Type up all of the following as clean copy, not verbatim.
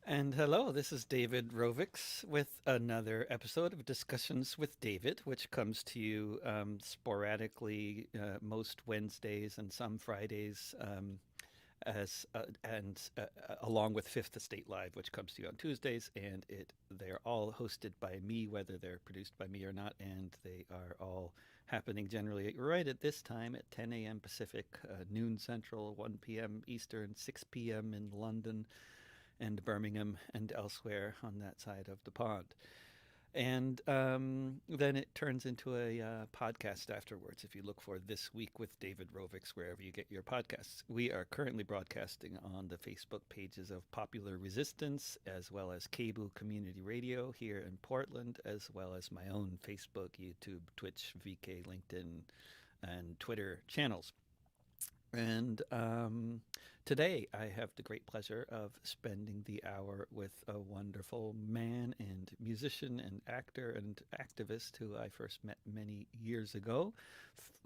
And hello, this is David Rovix with another episode of Discussions with David, which comes to you sporadically most Wednesdays and some Fridays, as and along with Fifth Estate Live, which comes to you on Tuesdays, and they're all hosted by me, whether they're produced by me or not, and they are all happening generally right at this time at 10 a.m. Pacific, noon Central, 1 p.m. Eastern, 6 p.m. in London and Birmingham and elsewhere on that side of the pond. And then it turns into a podcast afterwards. If you look for This Week with David Rovix, wherever you get your podcasts, we are currently broadcasting on the Facebook pages of Popular Resistance, as well as Cable Community Radio here in Portland, as well as my own Facebook, YouTube, Twitch, VK, LinkedIn, and Twitter channels. And today I have the great pleasure of spending the hour with a wonderful man and musician and actor and activist who I first met many years ago,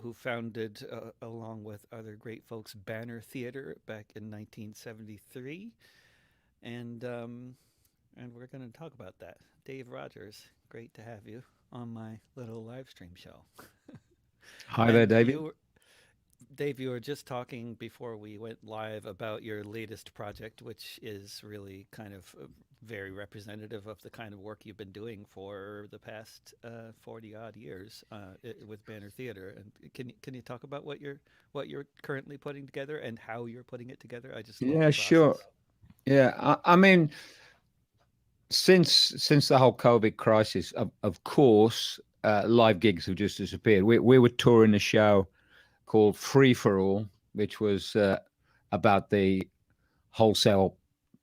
who founded, along with other great folks, Banner Theater back in 1973. And, um, and we're going to talk about that. Dave Rogers, great to have you on my little live stream show. Hi there, And David. you Dave, you were just talking before we went live about your latest project, which is really kind of very representative of the kind of work you've been doing for the past 40 odd years with Banner Theater. And can you talk about what you're currently putting together and how you're putting it together? I just love Yeah, the sure. process. Yeah, I mean, since the whole COVID crisis, of course, live gigs have just disappeared. We were touring a show called Free for All, which was about the wholesale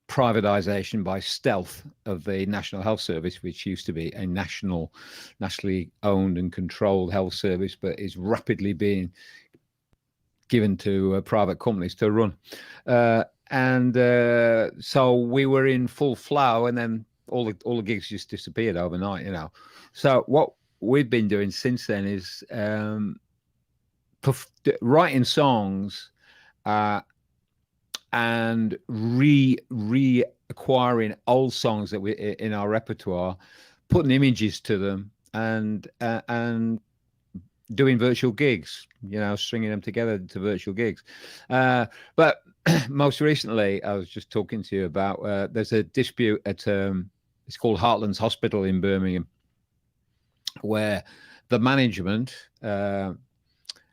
privatization by stealth of the National Health Service, which used to be a nationally owned and controlled health service, but is rapidly being given to private companies to run. And so we were in full flow, and then all the gigs just disappeared overnight. So what we've been doing since then is writing songs uh, and re acquiring old songs that we in our repertoire, putting images to them, and doing virtual gigs, stringing them together to virtual gigs. But most recently, I was just talking to you about there's a dispute at it's called Heartlands Hospital in Birmingham, where the management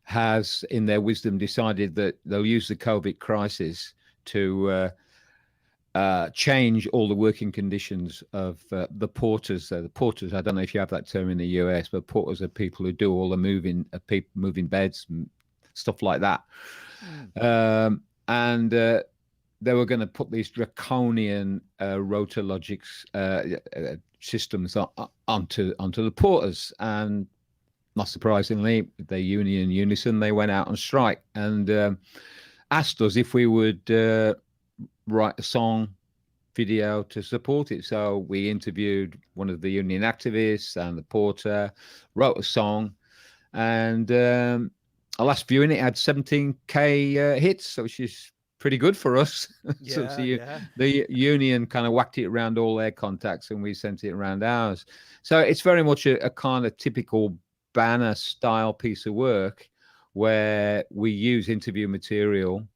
has, in their wisdom, decided that they'll use the COVID crisis to change all the working conditions of the porters. The porters, I don't know if you have that term in the US, but porters are people who do all the moving beds and stuff like that. Mm. And they were going to put these draconian rotologics systems onto the porters, and not surprisingly, the union Unison, they went out on strike and asked us if we would write a song video to support it. So we interviewed one of the union activists and the porter, wrote a song, and our last viewing it had 17K hits, which is pretty good for us. So Yeah, yeah. the union kind of whacked it around all their contacts, and we sent it around ours. So it's very much a kind of typical Banner style piece of work where we use interview material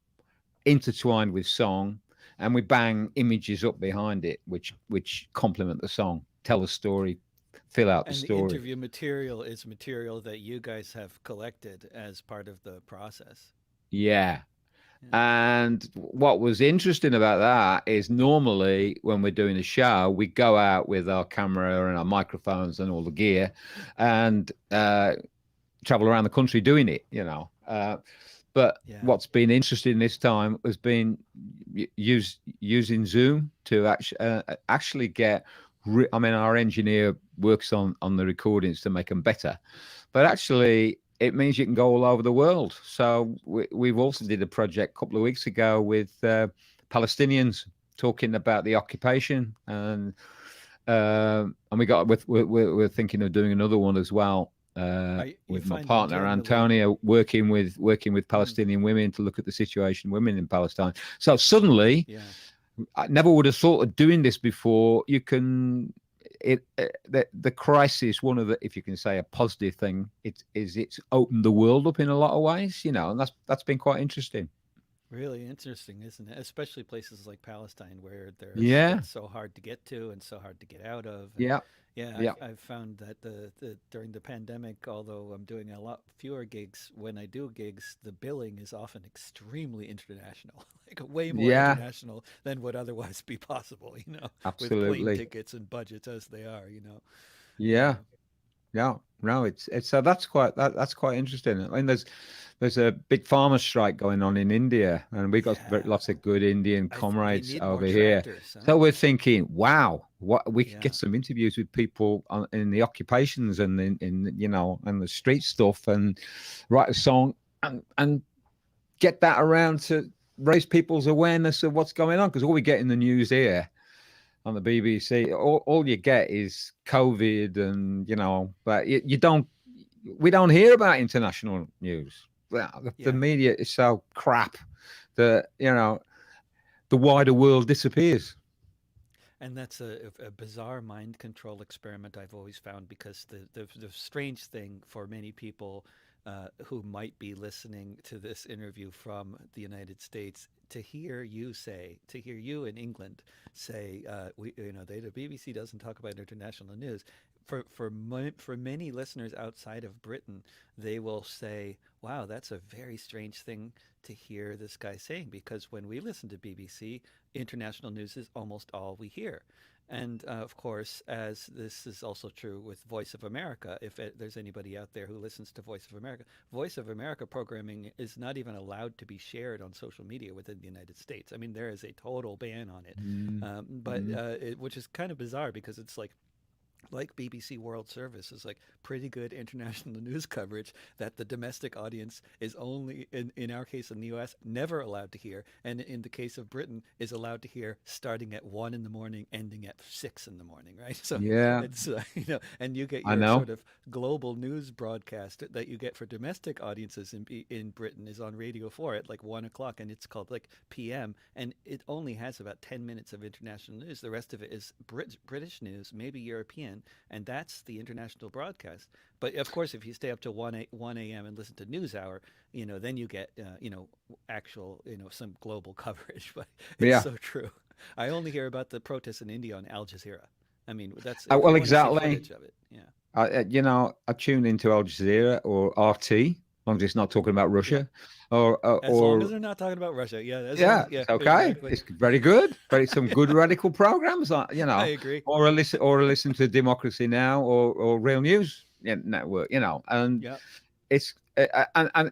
intertwined with song, and we bang images up behind it which complement the song, tell the story, fill out the And the story. interview material is material that you guys have collected as part of the process. Yeah. Yeah. And what was interesting about that is normally when we're doing a show, we go out with our camera and our microphones and all the gear and travel around the country doing it. But Yeah. what's been interesting this time has been using Zoom to actually get. I mean, our engineer works on the recordings to make them better, but actually, it means you can go all over the world. So we've also did a project a couple of weeks ago with Palestinians talking about the occupation, and we got we're thinking of doing another one as well You with my find them partner generally. Antonia, working with Mm, Palestinian women to look at the situation of women in Palestine. So suddenly, yeah. I never would have thought of doing this before. You can the crisis, one of the, if you can say a positive thing, it's opened the world up in a lot of ways, and that's been quite interesting. Really interesting, isn't it? Especially places like Palestine, where Yeah, it's so hard to get to and so hard to get out of. And yeah, yeah, yeah, I've found that the during the pandemic, although I'm doing a lot fewer gigs, when I do gigs, the billing is often extremely international, like way more yeah, international than would otherwise be possible. With plane absolutely. tickets and budgets as they are. Yeah, Yeah, yeah. No, it's so that's quite interesting. I mean, there's a big farmer strike going on in India, and we got yeah. lots of good Indian They comrades need more over here. tractors, huh? So we're thinking, wow, what we could get Yeah, some interviews with people in the occupations and and the street stuff, and write a song and get that around to raise people's awareness of what's going on. Because all we get in the news here on the BBC, all you get is COVID, and but you don't. We don't hear about international news. Well, the yeah. media is so crap that the wider world disappears. And that's a bizarre mind control experiment I've always found, because the strange thing for many people who might be listening to this interview from the United States, to hear you in England say, the BBC doesn't talk about international news. For many listeners outside of Britain, they will say, "Wow, that's a very strange thing to hear this guy saying," because when we listen to BBC, international news is almost all we hear. And of course, as this is also true with Voice of America, if there's anybody out there who listens to Voice of America programming is not even allowed to be shared on social media within the United States. I mean, there is a total ban on it, Mm, but mm. which is kind of bizarre, because it's like BBC World Service is like pretty good international news coverage that the domestic audience is only in our case in the US never allowed to hear, and in the case of Britain is allowed to hear starting at 1 in the morning, ending at 6 in the morning, right? So Yeah, it's and you get I your know. sort of global news broadcast that you get for domestic audiences in Britain is on Radio 4 at like 1 o'clock, and it's called like PM, and it only has about 10 minutes of international news. The rest of it is British news, maybe European, and that's the international broadcast. But of course, if you stay up to 1 a.m. and listen to NewsHour, then you get, actual, some global coverage. But it's Yeah. so true. I only hear about the protests in India on Al Jazeera. I mean, that's if you Well, want to see exactly. footage of it. Yeah. I tune into Al Jazeera or RT, as long as it's not talking about Yeah. Russia, or uh, As long as or they're not talking about Russia. Yeah. As long yeah, as, yeah, it's okay. exactly. It's very good. Very some good radical programs, I agree. or a listen to Democracy Now or Real News Network, and Yeah. it's and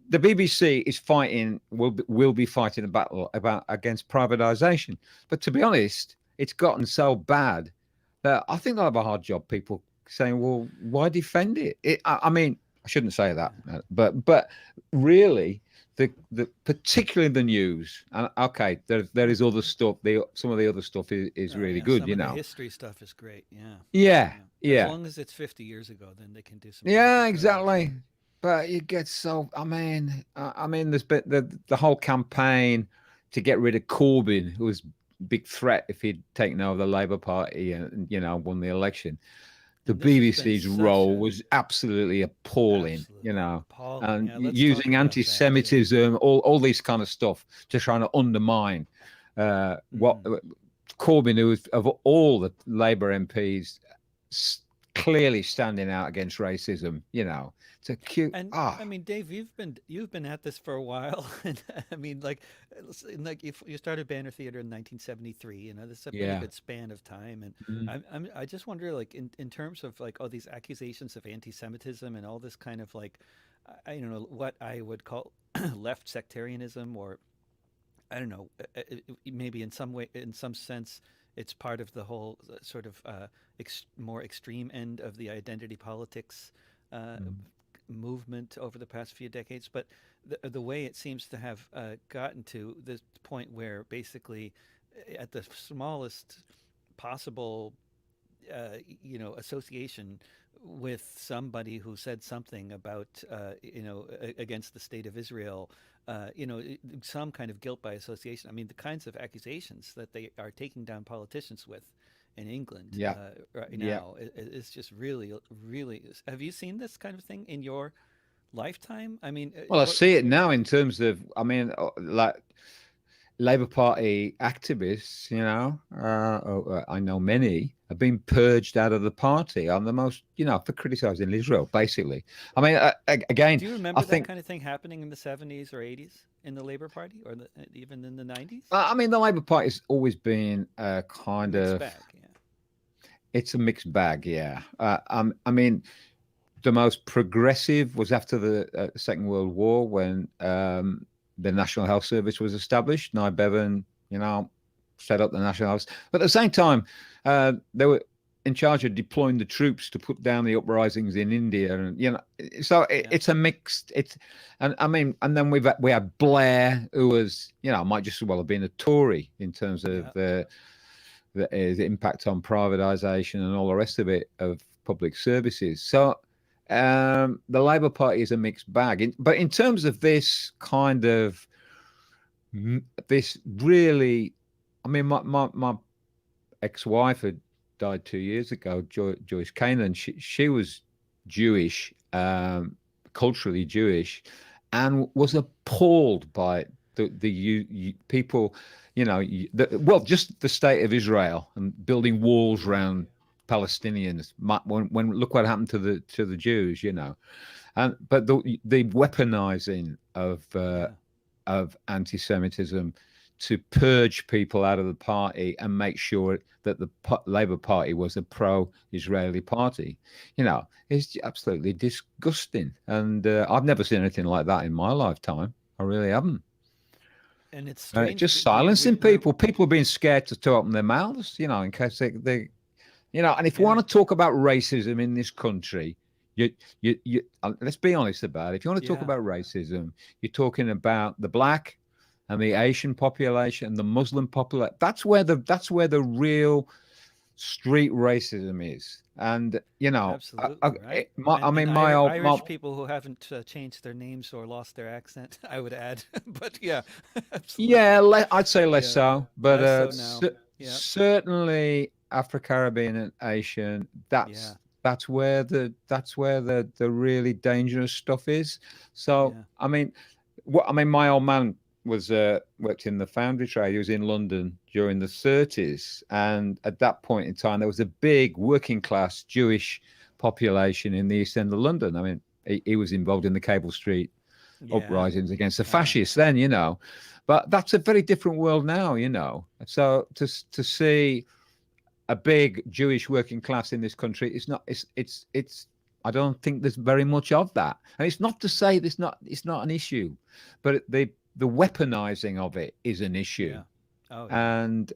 the BBC is fighting will be fighting a battle about against privatization, but to be honest, it's gotten so bad that I think they'll have a hard job. People saying, "Well, why defend it?" I mean, I shouldn't say that, Yeah. but really, the particularly the news. And okay, there is other stuff. Some of the other stuff is Oh really yeah, good. some of the history stuff is great. Yeah, Yeah, yeah. As yeah, long as it's 50 years ago, then they can do some pretty yeah, good coverage. exactly. But you get so. I mean, there's been the whole campaign to get rid of Corbyn, who was a big threat if he'd taken over the Labour Party and won the election. The And this has been BBC's such role a was absolutely appalling, absolutely appalling. and Yeah, let's talk using about that too. anti-Semitism, all these kind of stuff to trying to undermine what Hmm. Corbyn, who was of all the Labour MPs, clearly standing out against racism. It's a cute And I mean, Dave, you've been at this for a while, and I mean, like if you started Banner Theater in 1973, this is a pretty yeah. good span of time. And Mm, I just wonder, like in terms of like all these accusations of anti-Semitism and all this kind of like, I don't know what I would call left sectarianism, or I don't know, maybe in some way, in some sense, it's part of the whole sort of more extreme end of the identity politics uh, mm, movement over the past few decades. But the way it seems to have gotten to the point where basically, at the smallest possible association with somebody who said something about, against the state of Israel, some kind of guilt by association. I mean, the kinds of accusations that they are taking down politicians with in England Yeah, right yeah. now is just really, really. Have you seen this kind of thing in your lifetime? I mean, Well, I what? see it now in terms of, I mean, like Labour Party activists, I know many have been purged out of the party on the most, for criticising Israel, basically. I mean, again, Do you I remember that think, kind of thing happening in the 70s or 80s in the Labour Party, or even in the 90s? I mean, the Labour Party's always been a A kind mixed of, bag, yeah. it's a mixed bag, yeah. I mean, the most progressive was after the Second World War when the National Health Service was established. Nye Bevan, set up the National Health. But at the same time, they were in charge of deploying the troops to put down the uprisings in India, and so Yeah, it's a mixed. And I mean, and then we had Blair, who was, might just as well have been a Tory in terms of yeah, the impact on privatisation and all the rest of it of public services. So the Labour Party is a mixed bag. But in terms of this kind of this really, I mean, my ex-wife had died 2 years ago, Joyce Kanan. She was Jewish, culturally Jewish, and was appalled by the people, just the state of Israel and building walls yeah, around Palestinians. When look what happened to the Jews, and but the weaponizing yeah, of anti-Semitism to purge people out of the party and make sure that the Labour Party was a pro-Israeli party, is absolutely disgusting. And I've never seen anything like that in my lifetime. I really haven't. and it's strange Just that we silencing we're people. People are being scared to open their mouths, in case and if you yeah, want to talk about racism in this country, let's be honest about it. If you want to talk yeah, about racism, you're talking about the black and the Asian population, the Muslim population. That's where the real street racism is. And absolutely right. I And mean, my old my, Irish people who haven't changed their names or lost their accent, I would add. But yeah, yeah, absolutely. I'd say less Yeah, so, but less so now. Yeah, certainly Afro Caribbean and Asian. yeah, That's where the really dangerous stuff is. So yeah, my old man was worked in the foundry trade. He was in London during the 30s, and at that point in time, there was a big working class Jewish population in the East End of London. I mean, he was involved in the Cable Street yeah. uprisings against the Ah, fascists then, but that's a very different world now, so to see a big Jewish working class in this country, it's I don't think there's very much of that. And it's not to say it's not an issue, but the weaponizing of it is an issue. yeah. Oh yeah. And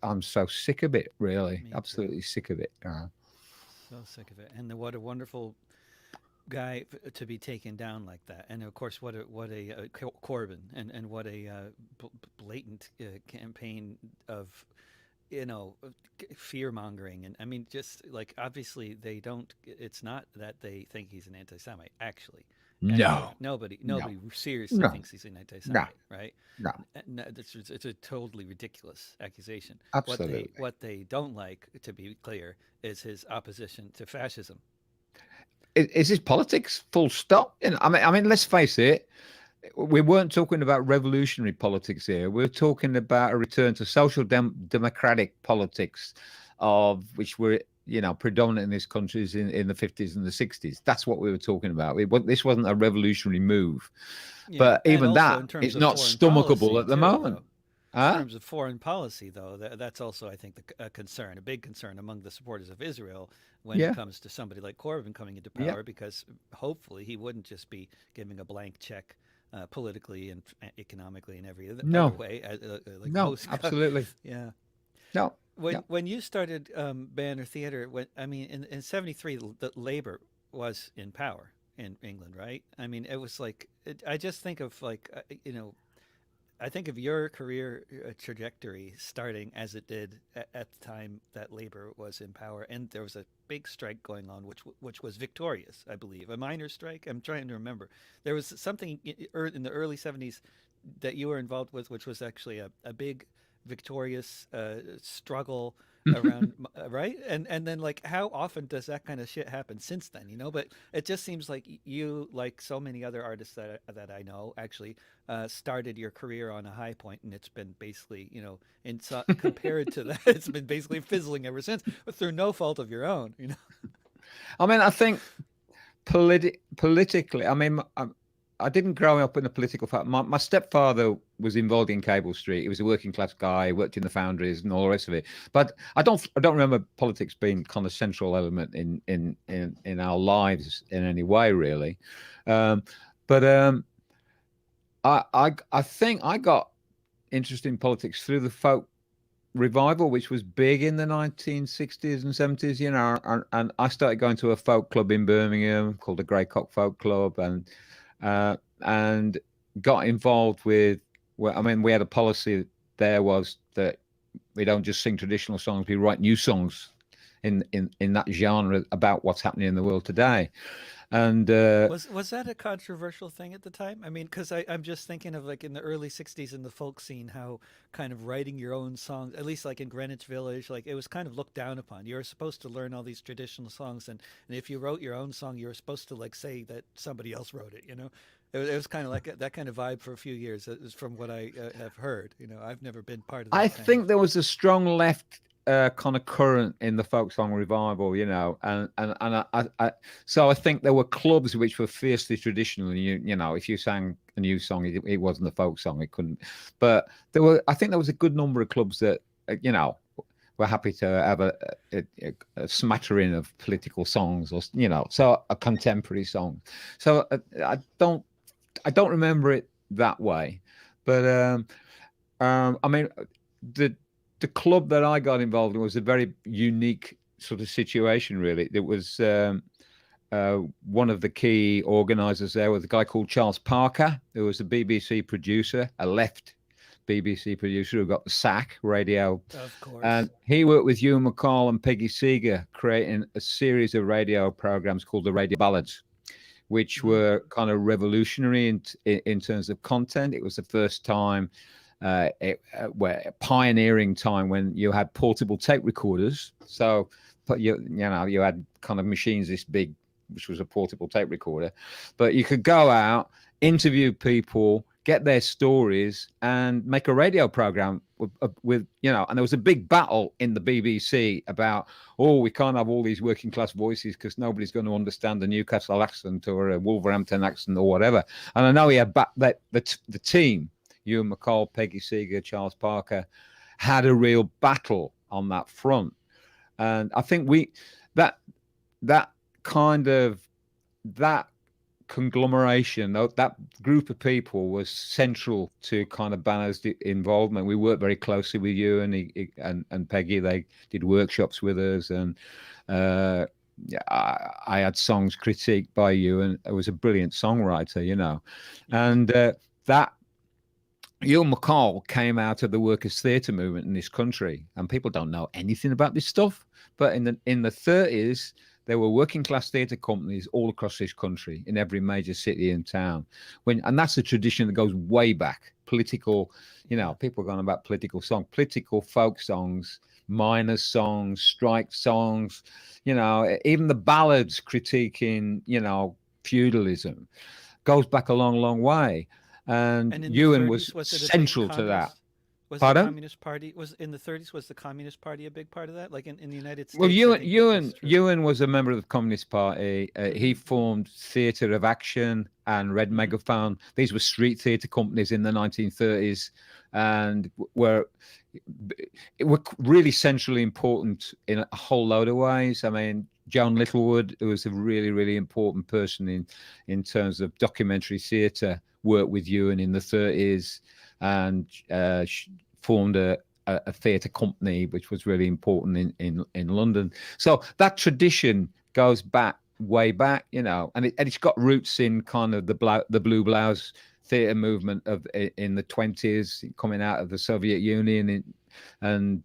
I'm so sick of it, really, Me too. absolutely sick of it. So sick of it. And what a wonderful guy to be taken down like that. And of course, what a Corbyn, and what a blatant campaign of fear mongering. And I mean, just like, obviously they don't. It's not that they think he's an anti-Semite. Actually, No, nobody no, seriously no, thinks he's an no, anti-Semite, right? no, No, it's a totally ridiculous accusation. absolutely. What they don't like, to be clear, is his opposition to fascism. Is this politics? Full stop. I mean, let's face it. We weren't talking about revolutionary politics here. We're talking about a return to social democratic politics, of which were predominant in this country in the 50s and the 60s. That's what we were talking about. This wasn't a revolutionary move, Yeah, but and even also that in terms is of not foreign stomachable policy at the too, moment. though. In Huh? terms of foreign policy, though, that's also, I think, a concern, a big concern among the supporters of Israel when it Yeah, comes to somebody like Corbyn coming into yeah. power, because hopefully he wouldn't just be giving a blank check politically and economically and every other No, way, like no, most. absolutely. Yeah. No, no. When you started Banner Theatre, I mean, in '73, the Labour was in power in England, right? I mean, it was like, I just think of, like, I think of your career trajectory starting as it did at the time that Labor was in power, and there was a big strike going on, which was victorious, I believe, a minor strike. I'm trying to remember. There was something in the early '70s that you were involved with, which was actually a big victorious struggle around right, and then like how often does that kind of shit happen since then, you know? But it just seems like you, like so many other artists that I know, actually started your career on a high point, and it's been basically, you know, compared to that, it's been basically fizzling ever since, but through no fault of your own, you know. I mean, I think politically, I mean, I didn't grow up in a political family. My stepfather was involved in Cable Street. He was a working class guy, worked in the foundries and all the rest of it. But I don't remember politics being kind of central element in our lives in any way, really. But I think I got interested in politics through the folk revival, which was big in the 1960s and 70s, you know, and I started going to a folk club in Birmingham called the Greycock Folk Club, and got involved with. Well, I mean, we had a policy there was that we don't just sing traditional songs; we write new songs in that genre about what's happening in the world today. And Was that a controversial thing at the time? I mean, because I'm just thinking of like in the early '60s in the folk scene, how kind of writing your own songs, at least like in Greenwich Village, like it was kind of looked down upon. You were supposed to learn all these traditional songs, and if you wrote your own song, you were supposed to like say that somebody else wrote it. You know, it was kind of like that kind of vibe for a few years, from what I have heard. You know, I've never been part of I that kind of. think there was a strong left kind of current in the folk song revival, you know, so I think there were clubs which were fiercely traditional. And you know, if you sang a new song, it wasn't a folk song, it couldn't. But I think there was a good number of clubs that, you know, were happy to have a smattering of political songs, or you know, so a contemporary song. So I don't remember it that way, but I mean, the club that I got involved in was a very unique sort of situation. Really, it was one of the key organisers there was a guy called Charles Parker, who was a BBC producer, a left BBC producer who got the sack, radio, Of course. and he worked with Ewan McCall and Peggy Seeger, creating a series of radio programs called the Radio Ballads, which Hmm. were kind of revolutionary in terms of content. It was the first time, where pioneering time when you had portable tape recorders. So, but you had kind of machines this big, which was a portable tape recorder, but you could go out, interview people, get their stories, and make a radio program with you know. And there was a big battle in the BBC about, oh, we can't have all these working class voices because nobody's going to understand the Newcastle accent or a Wolverhampton accent or whatever. And I know he had the team, Ewan McCall, Peggy Seeger, Charles Parker, had a real battle on that front. And I think that that kind of that conglomeration, that group of people was central to kind of Banner's involvement. We worked very closely with you and Peggy. They did workshops with us, and yeah, I had songs critiqued by you, and I was a brilliant songwriter, you know. Yeah. And that Ewan McCall came out of the workers' theatre movement in this country, and people don't know anything about this stuff. But in the 30s, there were working class theatre companies all across this country, in every major city and town. And that's a tradition that goes way back. Political, you know, Yeah. people are going about political songs, political folk songs, miners' songs, strike songs, you know, even the ballads critiquing, you know, feudalism goes back a long, long way. And And in the Ewan was 30s, was it a big central to that. communist? Was the Pardon? Communist Party was in the 30s? Was the Communist Party a big part of that? Like in the United Well, States, I think that was true. Ewan was a member of the Communist Party. He Hmm. formed Theatre of Action and Red Hmm. Megaphone. These were street theatre companies in the 1930s, and were really centrally important in a whole load of ways. I mean, Joan Littlewood, who was a really, really important person in terms of documentary theatre, worked with Ewan in the 30s, and formed a theatre company which was really important in London. So that tradition goes back way back, you know, and it's got roots in kind of the blue blouse theatre movement in the 20s, coming out of the Soviet Union and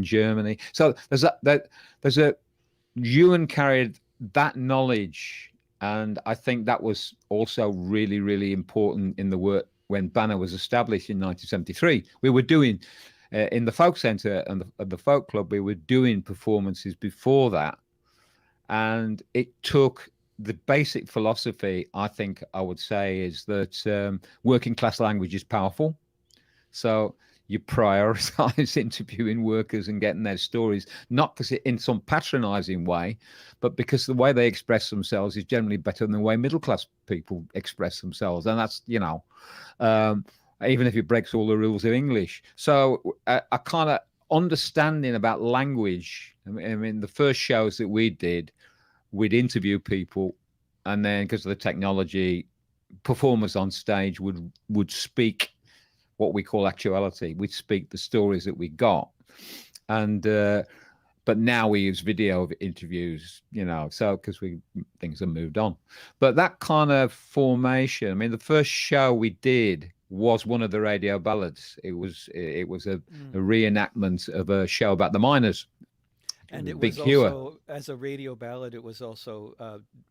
Germany. So there's a Ewan carried that knowledge, and I think that was also really, really important in the work when Banner was established in 1973. We were doing in the folk centre and the folk club, we were doing performances before that, and it took the basic philosophy. I think I would say is that working class language is powerful. So you prioritize interviewing workers and getting their stories, not because in some patronizing way, but because the way they express themselves is generally better than the way middle class people express themselves. And that's, even if it breaks all the rules of English. So a kind of understanding about language. I mean, the first shows that we did, we'd interview people, and then because of the technology, performers on stage would speak what we call actuality. We'd speak the stories that we got, and but now we use video interviews, so because things have moved on. But that kind of formation, I mean, the first show we did was one of the radio ballads. It was a reenactment of a show about the miners. And it Big was Hewer. also, as a radio ballad, it was also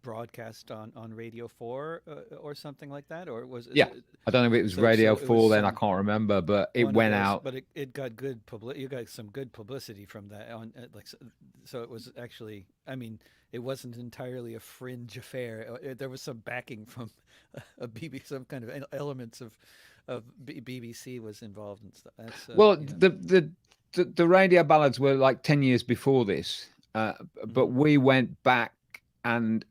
broadcast on Radio 4 or something like that, or was Yeah, it? I don't know if it was So Radio it was 4 then. I can't remember, but it one of went those, out. but it got good you got some good publicity from that on so it was actually, I mean, it wasn't entirely a fringe affair. There was some backing from a BB, some kind of elements of BBC was involved and stuff. That's Well, you know. the radio ballads were like 10 years before this, but Hmm. we went back and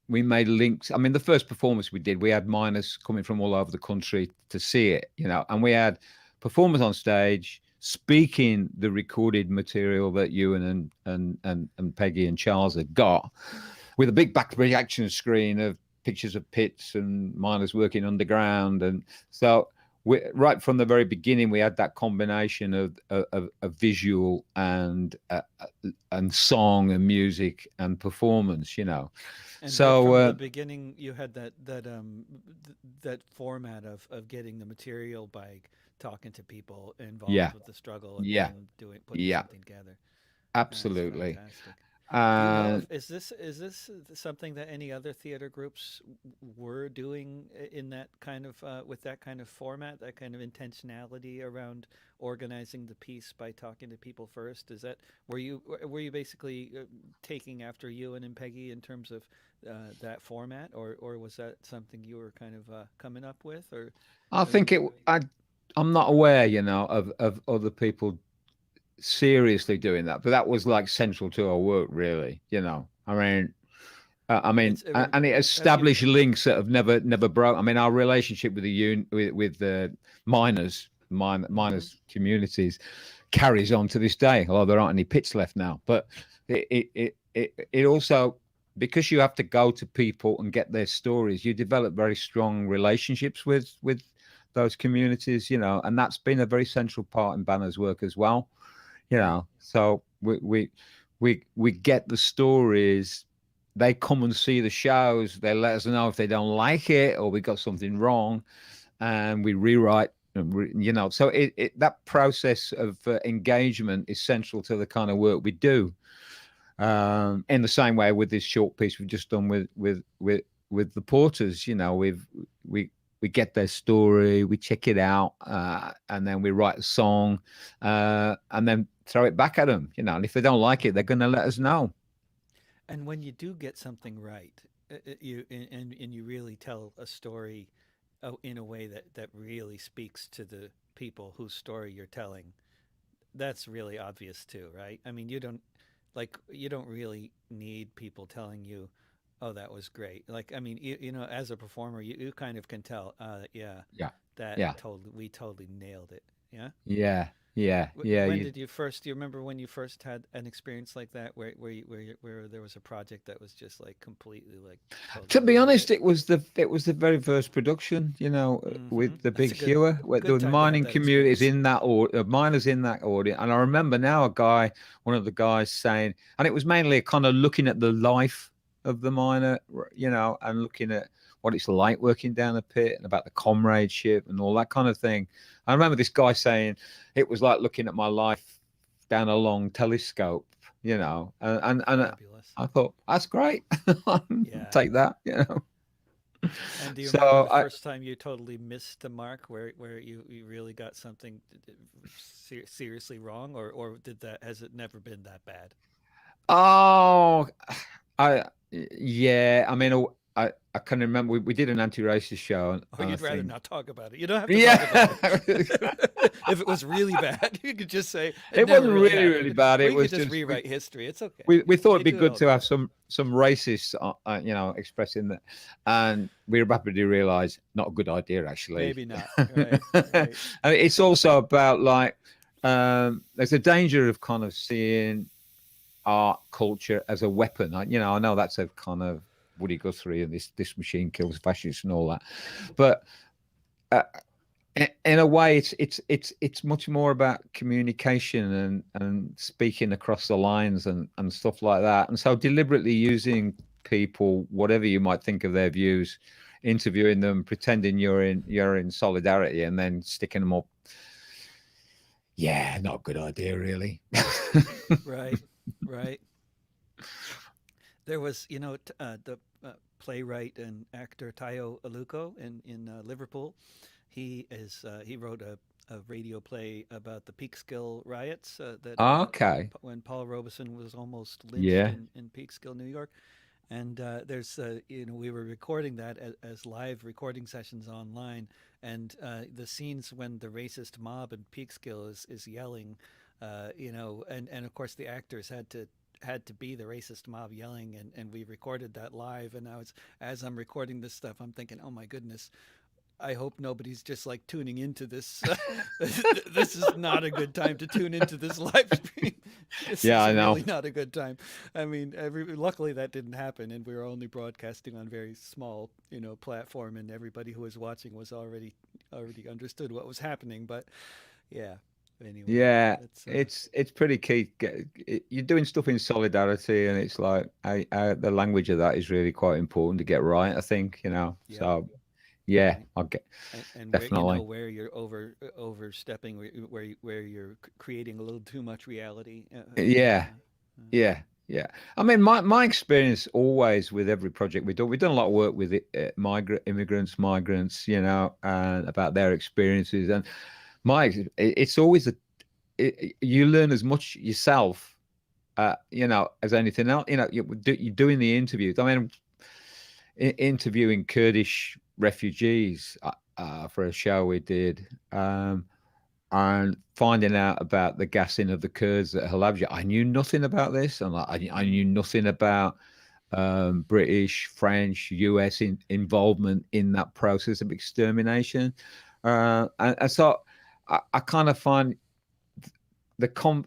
we made links. I mean, the first performance we did, we had miners coming from all over the country to see it, and we had performers on stage speaking the recorded material that Ewan and Peggy and Charles had got, with a big back reaction screen of pictures of pits and miners working underground. And so right from the very beginning, we had that combination of visual and song and music and performance, And So from the beginning, you had that format of getting the material by talking to people yeah, involved with the struggle and yeah, then putting yeah, something together. That's absolutely. fantastic. Do you know Uh, if is this something that any other theater groups were doing in that kind of with that kind of format, that kind of intentionality around organizing the piece by talking to people first? Is that were you basically taking after Ewan and Peggy in terms of that format, or was that something you were kind of coming up with, or I I mean, think I'm not aware, of other people seriously doing that, but that was like central to our work, really. it's And it as you. established links that have never broke. I mean, our relationship with with the Hmm. miners communities carries on to this day, although there aren't any pits left now. But it also, because you have to go to people and get their stories, you develop very strong relationships with those communities, and that's been a very central part in Banner's work as well. So we get the stories. They come and see the shows. They let us know if they don't like it or we got something wrong, and we rewrite. So that process of engagement is central to the kind of work we do. In the same way with this short piece we've just done with the Porters, we we get their story, we check it out, and then we write a song, and then throw it back at them. And if they don't like it, they're going to let us know. And when you do get something right, and you really tell a story in a way that really speaks to the people whose story you're telling, that's really obvious too, right? I mean, you don't really need people telling you, "Oh, that was great." Like, I mean, as a performer, you kind of can tell, yeah, Yeah, that yeah, we totally nailed it. Yeah. yeah, yeah, yeah. When did you first? Do you remember when you first had an experience like that, where there was a project that was just like completely like To totally be nailed it? honest, it was the very first production, Mm-hmm. with the That's Big a good Hewer, where good the time to have mining that communities experience. in that or miners in that audience. And I remember now one of the guys saying, and it was mainly kind of looking at the life of the miner, and looking at what it's like working down the pit and about the comradeship and all that kind of thing. I remember this guy saying it was like looking at my life down a long telescope, and Fabulous. I thought that's great. Yeah. Take that, And do you remember So the first time you totally missed the mark, where you really got something seriously wrong, or did that has it never been that bad? oh, I yeah, I mean, I can remember we did an anti-racist show, Or and I you'd rather think not talk about it. You don't have to talk about yeah, it. If it was really bad, you could just say it it never wasn't really really happened. bad. It We could was just just rewrite history. It's okay. we thought They it'd be do it good all to the have time. some racists, expressing that, and we rapidly realised not a good idea actually. Maybe not. Right. And Right. it's also about like there's a danger of kind of seeing art culture as a weapon. I know that's a kind of Woody Guthrie and this machine kills fascists and all that, but uh, in a way, it's much more about communication and speaking across the lines and stuff like that. And so deliberately using people, whatever you might think of their views, interviewing them, pretending you're in solidarity, and then sticking them up. Yeah, not a good idea, really. Right. Right. There was, the playwright and actor Tayo Aluko in Liverpool. He wrote a radio play about the Peekskill riots that Okay. when Paul Robeson was almost lynched Yeah. in Peekskill, New York. And we were recording that as live recording sessions online, and the scenes when the racist mob in Peekskill is yelling, and of course the actors had to be the racist mob yelling, and we recorded that live. And as I'm recording this stuff, I'm thinking, oh my goodness, I hope nobody's just like tuning into this. This is not a good time to tune into this live stream. This Yeah, is I know. really not a good time. I mean, luckily that didn't happen, and we were only broadcasting on very small, platform, and everybody who was watching was already understood what was happening. But yeah, anyway, Yeah, that's it's pretty key. You're doing stuff in solidarity, and it's like the language of that is really quite important to get right. I think, yep, So yeah, right. I'll get And where definitely. where you're overstepping, where you're creating a little too much reality, and Yeah, yeah, yeah. I mean, my experience always with every project we've done a lot of work with migrants, and about their experiences, and it's always you learn as much yourself, as anything else. You're doing the interviews. I mean, interviewing Kurdish refugees for a show we did, and finding out about the gassing of the Kurds at Halabja. I knew nothing about this, and I knew nothing about British, French, US involvement in that process of extermination. And so I kind of find the com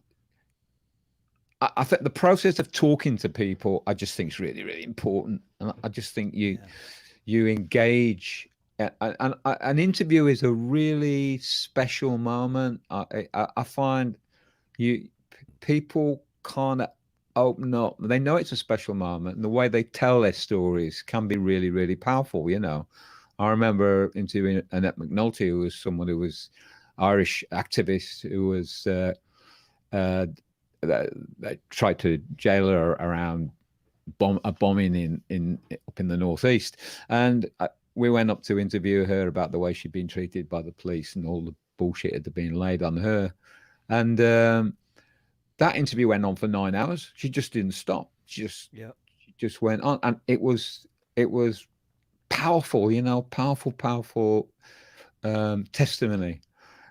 I think the process of talking to people, I just think is really, really important. And I just think yeah, you engage. And an interview is a really special moment. I find people can't open up. They know it's a special moment, and the way they tell their stories can be really, really powerful. I remember interviewing Annette McNulty, who was someone who was Irish activist who was uh, they tried to jail her around a bombing in up in the northeast, and we went up to interview her about the way she'd been treated by the police and all the bullshit had been laid on her, and that interview went on for 9 hours. She just didn't stop. yep, She just went on, and it was powerful, powerful testimony,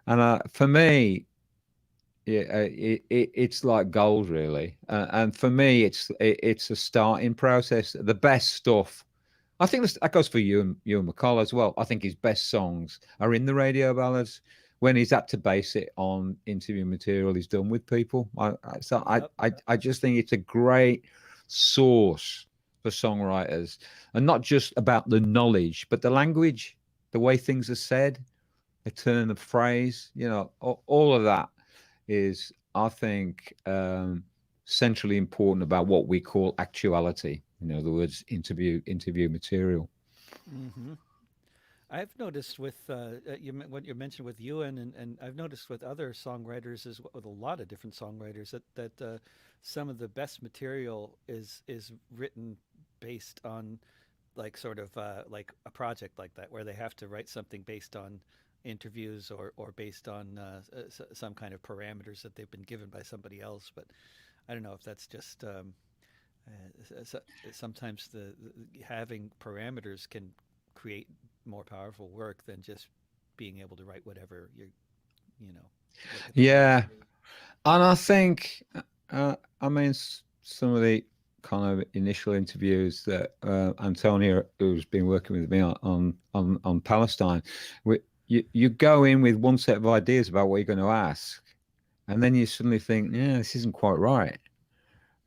and for me, yeah, it's like gold, really. And for me, it's a starting process. The best stuff, I think that goes for you and McCall as well. I think his best songs are in the radio ballads when he's had to base it on interview material he's done with people. So I, yep, I just think it's a great source for songwriters, and not just about the knowledge, but the language, the way things are said, a turn of phrase, all of that is, I think, centrally important about what we call actuality. In other words, interview material. Hmm. I've noticed with what you mentioned with Ewan, and I've noticed with other songwriters as well, with a lot of different songwriters that some of the best material is written based on like sort of like a project like that, where they have to write something based on interviews or based on some kind of parameters that they've been given by somebody else. But I don't know if that's just so, sometimes having parameters can create more powerful work than just being able to write whatever you know look at the Yeah, music. and I think, I mean, some of the kind of initial interviews that Antonio, who's been working with me on Palestine, you go in with one set of ideas about what you're going to ask, and then you suddenly think, yeah, this isn't quite right.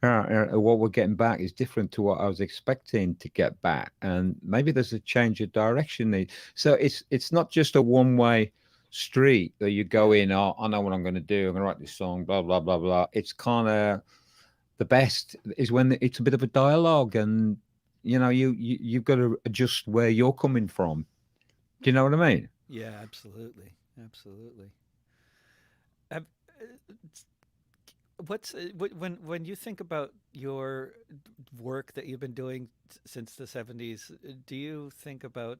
What we're getting back is different to what I was expecting to get back, and maybe there's a change of direction need. So it's not just a one way street that you go Yeah, in. Oh, I know what I'm going to do. I'm going to write this song. Blah blah blah blah. It's kind of the best is when it's a bit of a dialogue, and you've got to adjust where you're coming from. Do you know what I mean? yeah, absolutely, absolutely. Have, when you think about your work that you've been doing since the 70s, do you think about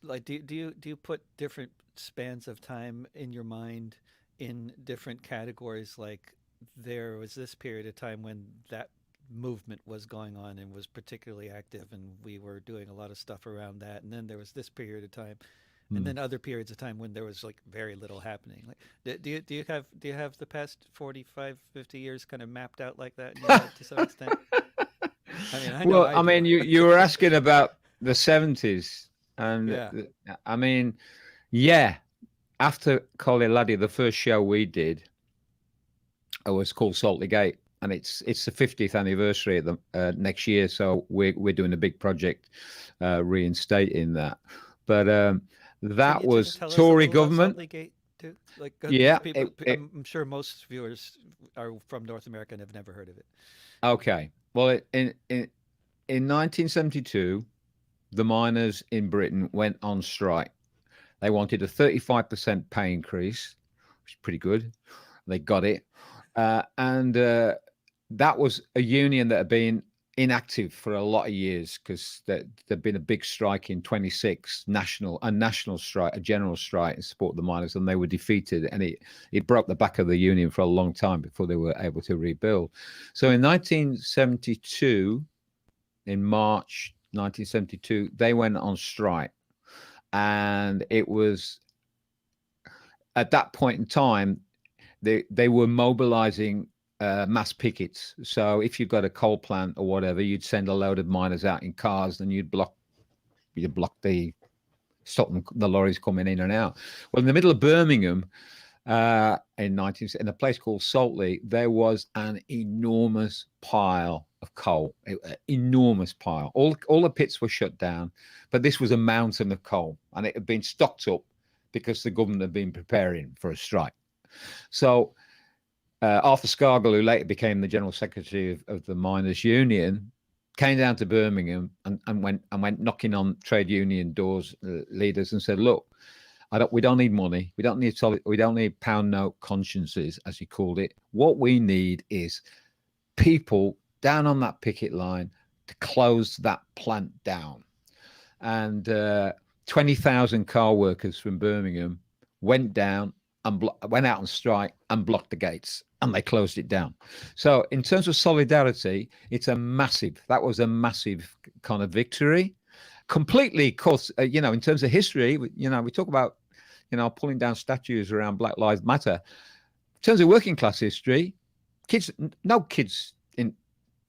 like do you put different spans of time in your mind in different categories, like there was this period of time when that movement was going on and was particularly active and we were doing a lot of stuff around that, and then there was this period of time and Mm. then other periods of time when there was like very little happening, like do you have the past 45, 50 years kind of mapped out like that in your head to some extent? I mean, I know Well, I I do. mean, you were asking about the 70s, and Yeah. I mean, yeah. After Collie Laddie, the first show we did was called Saltley Gate, and it's the 50th anniversary of the next year. So we're doing a big project reinstating that. But Can that you was tell us a Tory little about Salt government. Lake Gate too? Like, because Yeah. people, I'm sure most viewers are from North America and have never heard of it. Okay. Well, in 1972, the miners in Britain went on strike. They wanted a 35% pay increase, which is pretty good. They got it. And that was a union that had been inactive for a lot of years because there'd been a big strike in 26, national strike, a general strike in support of the miners, and they were defeated. And it broke the back of the union for a long time before they were able to rebuild. So in 1972, in March 1972, they went on strike. And it was at that point in time, they were mobilizing mass pickets. So if you've got a coal plant or whatever, you'd send a load of miners out in cars, and you'd block the stop them, the lorries coming in and out. Well, in the middle of Birmingham, in a place called Saltley, there was an enormous pile of coal, enormous pile. All the pits were shut down, but this was a mountain of coal, and it had been stocked up because the government had been preparing for a strike. So Arthur Scargill, who later became the general secretary of the miners' union, came down to Birmingham and went knocking on trade union doors, leaders, and said, "Look, we don't need money. We don't need pound note consciences, as he called it. What we need is people down on that picket line to close that plant down." And 20,000 car workers from Birmingham went down and went out on strike and blocked the gates, and they closed it down. So in terms of solidarity, that was a massive kind of victory. Completely, of course, in terms of history, we talk about, pulling down statues around Black Lives Matter. In terms of working class history, no kids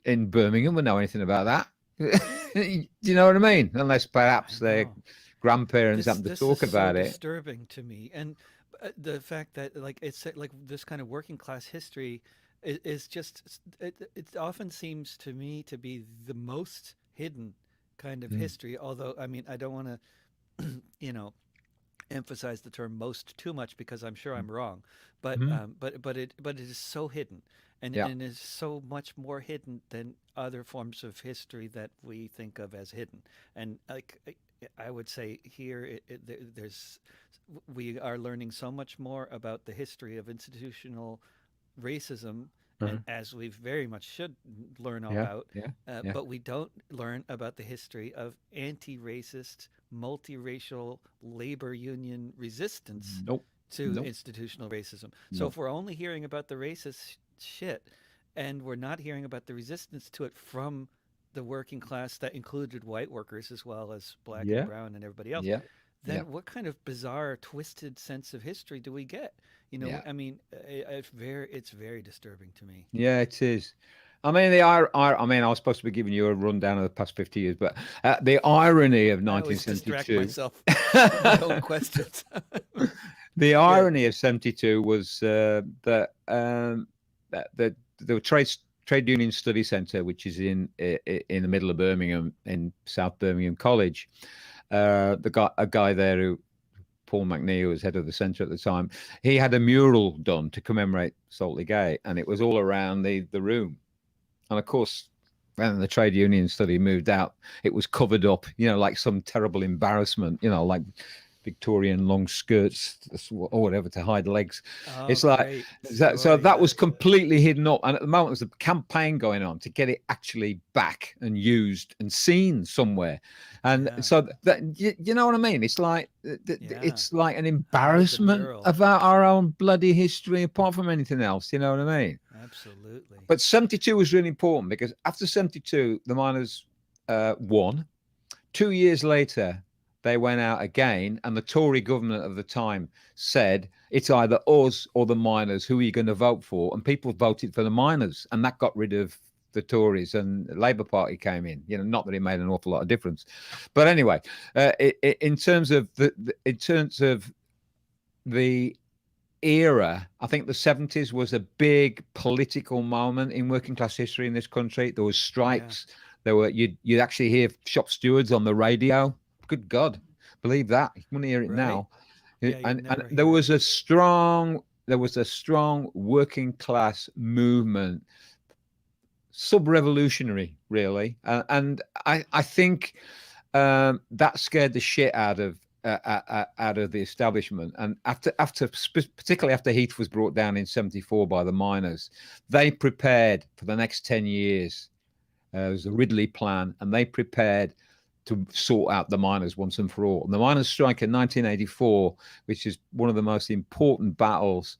in Birmingham would know anything about that. Do you know what I mean? Unless I perhaps their know. grandparents This happen to this is talk so about it. disturbing to me, and the fact that like it's like this kind of working class history is just it often seems to me to be the most hidden kind of Mm, history. Although I mean I don't want to you know emphasize the term most too much because I'm sure I'm wrong, Mhm. but it is so hidden, Yeah. and is so much more hidden than other forms of history that we think of as hidden. And like I would say here, there's we are learning so much more about the history of institutional racism, and Mhm. as we very much should learn Yeah. about, Yeah. Yeah. but we don't learn about the history of anti-racist, multiracial labor union resistance Nope. to Nope. institutional racism. So Nope. if we're only hearing about the racist shit, and we're not hearing about the resistance to it from the working class that included white workers as well as black and Yeah. brown and everybody else, Yeah. Yeah. then what kind of bizarre, twisted sense of history do we get? Yeah. I mean, it's very disturbing to me. Yeah, it is. I mean, I mean, I was supposed to be giving you a rundown of the past 50 years, but the irony of I always distract 1972, myself with my own questions. the Good. irony of 72 was that the trade union study center, which is in the middle of Birmingham, in South Birmingham College, a guy there who Paul McNee, who was head of the centre at the time, he had a mural done to commemorate Saltley Gate, and it was all around the room. And of course, when the trade union study moved out, it was covered up, like some terrible embarrassment, like Victorian long skirts or whatever to hide legs. Oh, It's like great so story. that was completely hidden up, and at the moment there's a campaign going on to get it actually back and used and seen somewhere. And Yeah, so that you know what I mean? yeah. It's like an Hide the embarrassment mural. about our own bloody history, apart from anything else. You know what I mean? Absolutely. But 72 was really important because after 72, the miners won. 2 years later, they went out again, and the Tory government of the time said, it's either us or the miners. Who are you going to vote for? And people voted for the miners, and that got rid of the Tories, and the Labour Party came in. Not that it made an awful lot of difference, but anyway, in terms of the era, I think the 70s was a big political moment in working class history in this country. There was Yeah, strikes. You'd actually hear shop stewards on the radio. Good God, believe that. You wouldn't hear it right. now. Yeah, you'd And never there hear it. was a strong working class movement, sub-revolutionary, really, and I think that scared the shit out of the establishment. And particularly after Heath was brought down in '74 by the miners, they prepared for the next 10 years. There was a Ridley plan, and they prepared to sort out the miners once and for all. And the miners' strike in 1984, which is one of the most important battles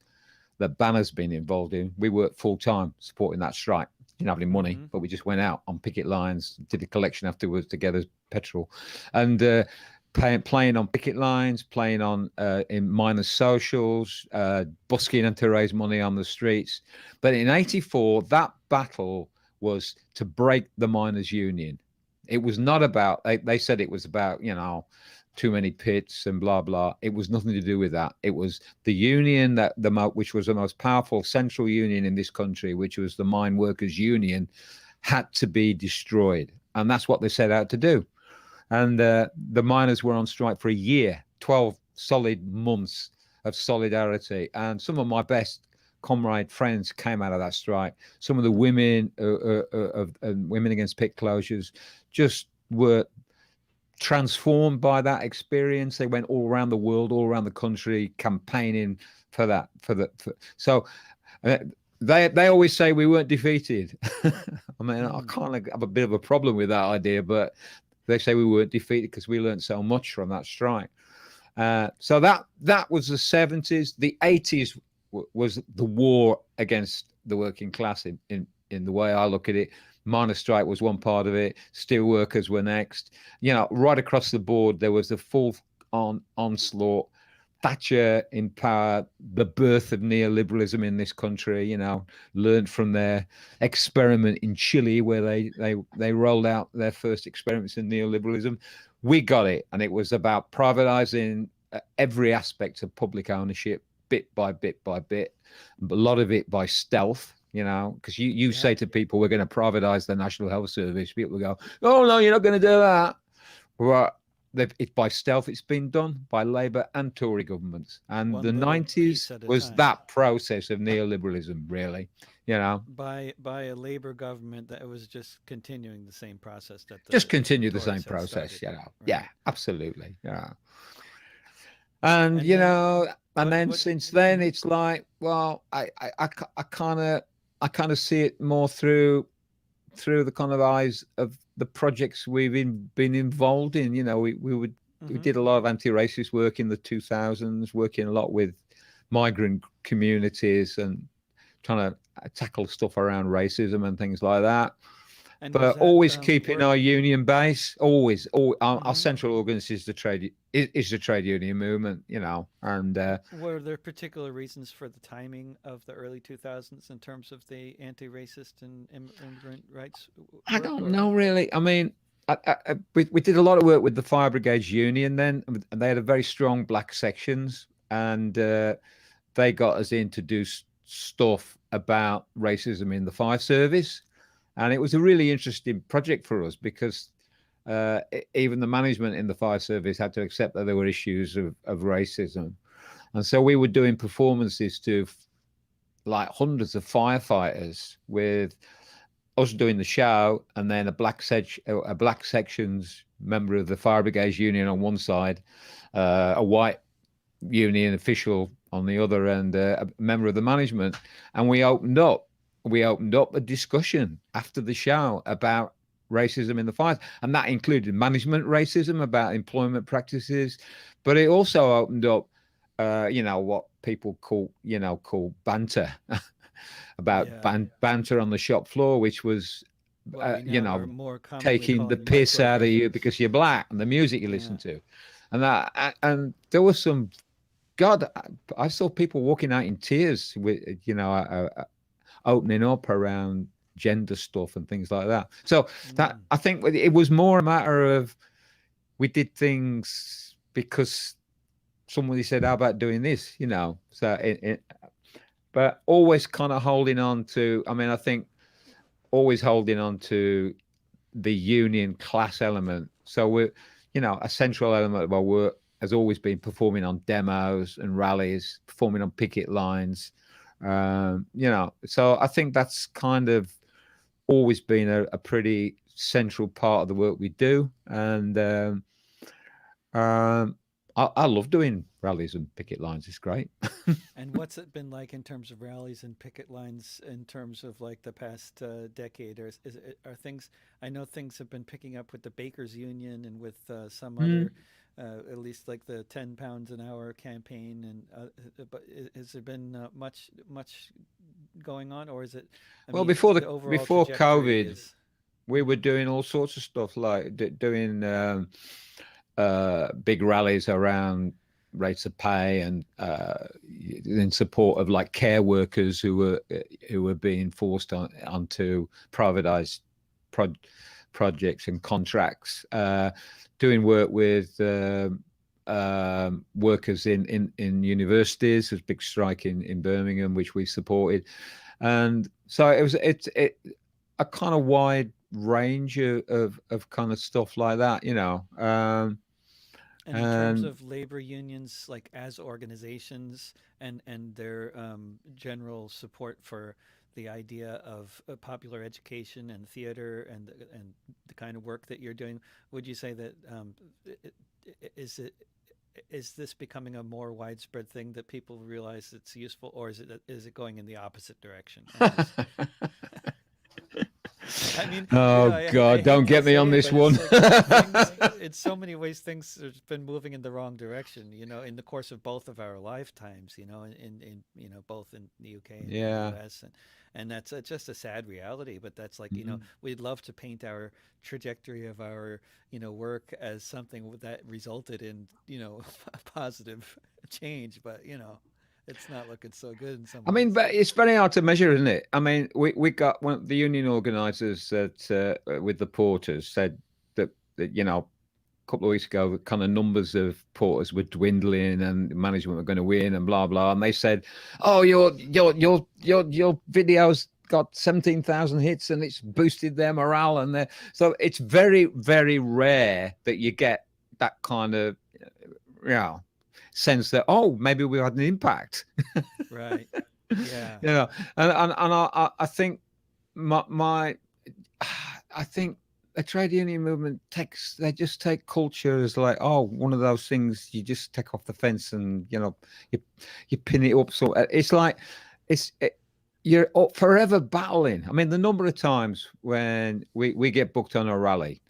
that Banner's been involved in. We worked full time supporting that strike. Didn't have any money, Mm-hmm. but we just went out on picket lines, did a collection afterwards to get us petrol, and playing on picket lines, playing on in miners' socials, busking and to raise money on the streets. But in '84, that battle was to break the miners' union. It was not about. They said it was about too many pits and blah blah. It was nothing to do with that. It was the union which was the most powerful central union in this country, which was the Mine Workers Union, had to be destroyed, and that's what they set out to do. And the miners were on strike for a year, 12 solid months of solidarity, and some of my best comrade friends came out of that strike. Some of the women of women against pit closures just were transformed by that experience. They went all around the world, all around the country, campaigning for that. So uh, they always say we weren't defeated. I mean, I Mm. kind of have a bit of a problem with that idea, but they say we weren't defeated because we learned so much from that strike. So that was the '70s. The '80s was the war against the working class in the way I look at it. Miners' strike was one part of it. Steel workers were next. Right across the board, there was a full on onslaught. Thatcher in power, the birth of neoliberalism in this country. Learned from their experiment in Chile, where they rolled out their first experiments in neoliberalism. We got it, and it was about privatizing every aspect of public ownership, bit by bit by bit. A lot of it by stealth. Because you Yeah. say to people, we're going to privatize the National Health Service. People go, oh, no, you're not going to do that. Well, it's by stealth. It's been done by Labour and Tory governments, and the One little piece 90s at a was time. that process of neoliberalism, really. You know, By a Labour government that was just continuing the same process that just the continue the same Tories had process. started. You know, yeah, Right. absolutely. Yeah, and And then and then what? since then, Mhm. it's like, well, I kind of see it more through the kind of eyes of the projects we've been involved in. You know, we Mhm. did a lot of anti-racist work in the 2000s, working a lot with migrant communities and trying to tackle stuff around racism and things like that. And was But that always keeping work? our union base. Always, our Mhm. central organ is the trade union movement. You know, and Were there particular reasons for the timing of the early 2000s in terms of the anti-racist and immigrant rights I work, don't or? know really. I mean, we did a lot of work with the Fire Brigades Union then, and they had a very strong black sections, and they got us in to do stuff about racism in the fire service, and it was a really interesting project for us because even the management in the fire service had to accept that there were issues of racism, and so we were doing performances to like hundreds of firefighters with us doing the show, and then a black sections member of the fire brigades union on one side, a white union official on the other, and a member of the management, and we opened up a discussion after the show about racism in the fires, and that included management racism about employment practices, but it also opened up, what people call banter about Yeah. banter on the shop floor, which was, What uh, we you now are know, more commonly taking the calling piss out of you microaggressions. because you're black and the music you Yeah. listen to, and there was some. God, I saw people walking out in tears with, opening up around gender stuff and things like that. So that Mm. I think it was more a matter of we did things because somebody said, "How about doing this?" So but always kind of holding on to. I mean, I think always holding on to the union class element. So a central element of our work has always been performing on demos and rallies, performing on picket lines. So I think that's kind of always been a pretty central part of the work we do. And I love doing rallies and picket lines. It's great. And what's it been like in terms of rallies and picket lines in terms of like the past decade? Or are things? I know things have been picking up with the Bakers Union and with some Mm. other, at least like the £10 an hour campaign. And but has there been much going on, or is it? I Well, mean, the overall before trajectory COVID, is. we were Mhm. doing all sorts of stuff like doing big rallies around rates of pay and in support of like care workers who were being forced onto privatized pro- projects and contracts, doing work with workers in universities. There's a big strike in Birmingham which we supported, and so it's a kind of wide range of kind of stuff like that, And in terms and of labor unions, like as organizations and their general support for the idea of popular education and theater and the kind of work that you're doing, would you say that i- is it is this becoming a more widespread thing that people realize it's useful, or is it going in the opposite direction? And just I mean, oh I God, don't hate to get me say on it, this but it's one. like things, in so many ways, things have been moving in the wrong direction, in the course of both of our lifetimes, in both in the UK and the Yeah. US. And that's just a sad reality, but that's like, Mm. we'd love to paint our trajectory of our, work as something that resulted in, a positive change, but, it's not looking so good in some I mean, ways. but it's very hard to measure, isn't it? I mean, we got one of the union organisers that with the porters said that a couple of weeks ago, the kind of numbers of porters were dwindling and management were going to win and blah blah. And they said, "Oh, your videos got 17,000 hits and it's boosted their morale." And so it's very very rare that you get that kind of, you know, sense that, oh, maybe we had an impact. Right. Yeah. You know, and I think my I think the trade union movement takes, they just take culture as like, oh, one of those things you just take off the fence and, you know, you you pin it up. So it's like it's it, you're forever battling. I mean, the number of times when we get booked on a rally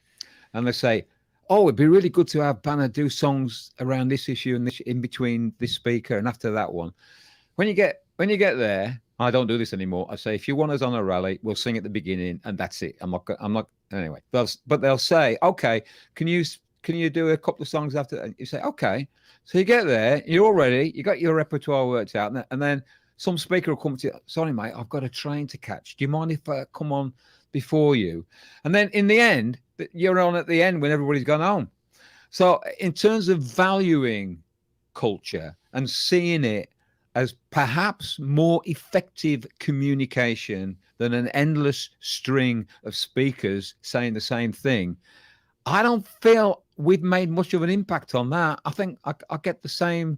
and they say, oh, it'd be really good to have Banner do songs around this issue and this in between this speaker and after that one. When you get there, I don't do this anymore. I say, if you want us on a rally, we'll sing at the beginning, and that's it. I'm not. Anyway. But they'll say, okay, can you can you do a couple of songs after? And you say, okay. So you get there, you're all ready, you got your repertoire worked out, and then some speaker will come to you. Sorry, mate, I've got a train to catch. Do you mind if I come on before you? And then in the end, you're on at the end when everybody's gone home. So in terms of valuing culture and seeing it as perhaps more effective communication than an endless string of speakers saying the same thing, I don't feel we've made much of an impact on that. I think I get the same